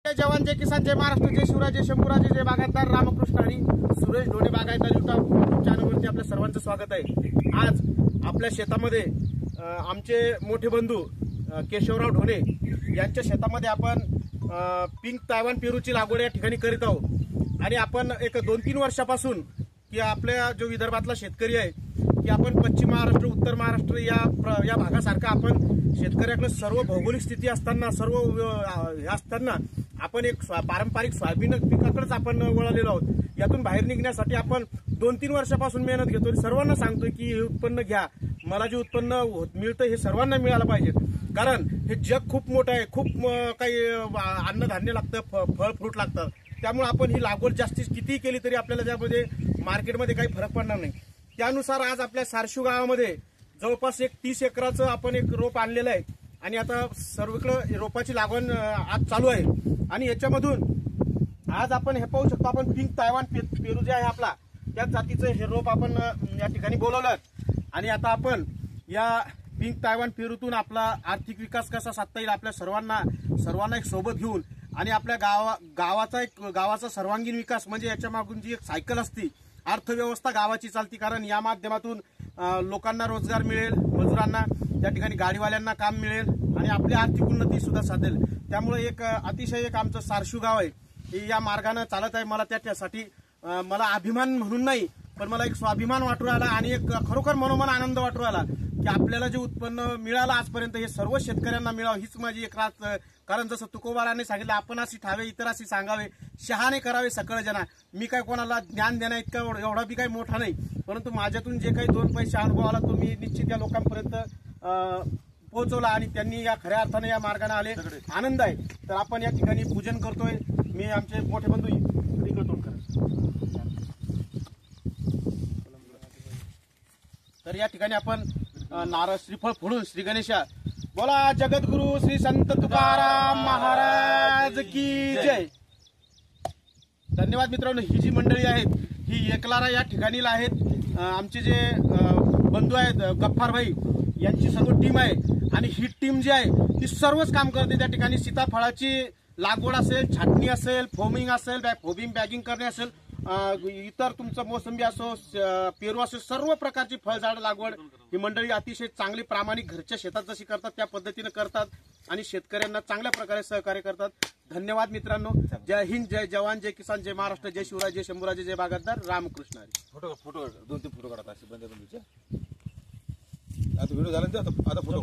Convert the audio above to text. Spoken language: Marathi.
जय जवान जय किसान जय महाराष्ट्र जय शिवराज जय शंभूराज जय बागायतदार रामकृष्ण हरी सुरेश ढोणे बागायतदार यूट्यूब चॅनलवरती आपल्या सर्वांचं स्वागत आहे। आज आपल्या शेतामध्ये आमचे मोठे बंधू केशवराव ढोणे यांच्या शेतामध्ये आपण पिंक तायवान पेरूची लागवड या ठिकाणी करीत आहोत आणि आपण एक 2-3 वर्षापासून की आपल्या जो विदर्भातला शेतकरी आहे की आपण पश्चिम महाराष्ट्र उत्तर महाराष्ट्र या भागासारखा आपण शेतकऱ्याकडे सर्व भौगोलिक स्थिती असताना सर्व असताना आपण एक पारंपरिक सोयाबीन पिकाकडेच आपण वळलेलो आहोत। यातून बाहेर निघण्यासाठी आपण 2-3 वर्षापासून मेहनत घेतोय। सर्वांना सांगतोय की हे उत्पन्न घ्या, मला जे उत्पन्न मिळतं हे सर्वांना मिळालं पाहिजे, कारण हे जग खूप मोठं आहे, खूप काही अन्नधान्य लागतं, फळ फ्रूट लागतं, त्यामुळे आपण ही लागवड जास्तीत कितीही केली तरी आपल्याला त्यामध्ये मार्केटमध्ये काही फरक पडणार नाही। त्यानुसार आज आपल्या सारशू गावामध्ये जवळपास एक 30 एकराचं आपण एक रोप आणलेलं आहे आणि आता सर्वकडे रोपाची लागवड आज चालू आहे आणि याच्यामधून आज आपण हे पाहू शकतो, आपण पिंक तायवान पेरू जे आहे आपला त्याच जातीचं हे रोप आपण या ठिकाणी बोलवलं आणि आता आपण या पिंक तायवान पेरूतून आपला आर्थिक विकास कसा साधता येईल आपल्या सर्वांना एक सोबत घेऊन आणि आपल्या गावाचा सर्वांगीण विकास म्हणजे याच्या मागून जी एक सायकल असती, अर्थव्यवस्था गावाची चालती, कारण या माध्यमातून लोकांना रोजगार मिळेल, मजुरांना त्या ठिकाणी गाडीवाल्यांना काम मिळेल आणि आपली आर्थिक उन्नती सुद्धा साधेल। त्यामुळे एक अतिशय एक आमचं सारशू गाव आहे या मार्गाने चालत आहे। मला त्यासाठी मला अभिमान म्हणून नाही पण मला एक स्वाभिमान वाटू राहिला आणि एक खरोखर मनोमन आनंद वाटू राहिला की आपल्याला जे उत्पन्न मिळालं आजपर्यंत हे सर्व शेतकऱ्यांना मिळावं हीच माझी एक रात, कारण जसं तुकोबाराने सांगितलं आपण अशी ठावे इतराशी सांगावे, शहाणे करावे सकळ जना। मी काय कोणाला ज्ञान देण्या इतका एवढा बी काही मोठा नाही, परंतु माझ्यातून जे काही 2 पैसे अनुभव आला तो मी निश्चित या लोकांपर्यंत पोहोचवला आणि त्यांनी या खऱ्या अर्थाने या मार्गाने आले, आनंद आहे। तर आपण या ठिकाणी पूजन करतोय। मी आमचे मोठे बंधू तर या ठिकाणी आपण नारळ श्रीफळ फोडून श्री गणेशा बोला जगद्गुरु श्री संत तुकाराम महाराज की जय। धन्यवाद मित्रांनो। ही जी मंडळी आहेत ही एकलारा या ठिकाणी आहेत, आमचे जे बंधू आहेत गफ्फार भाई यांची सर्व टीम आहे आणि ही टीम जी आहे ती सर्वच काम करते। त्या ठिकाणी सीताफळाची लागवड असेल, छाटणी असेल, फोमिंग असेल, बॅगिंग करणे असेल, इतर तुमचं मोसंबी असो, पेरू असो, सर्व प्रकारची फळझाड लागवड ही मंडळी अतिशय चांगली प्रामाणिक घरच्या शेतात जशी करतात त्या पद्धतीने करतात आणि शेतकऱ्यांना चांगल्या प्रकारे सहकार्य करतात। धन्यवाद मित्रांनो। जय हिंद, जय जवान, जय किसान, जय महाराष्ट्र, जय शिवराज, जय शंभूराज, जय बागायतदार रामकृष्ण हरी। फोटो 2-3 फोटो काढतात असे बंधूचे। आता व्हिडिओ झाला आता फोटो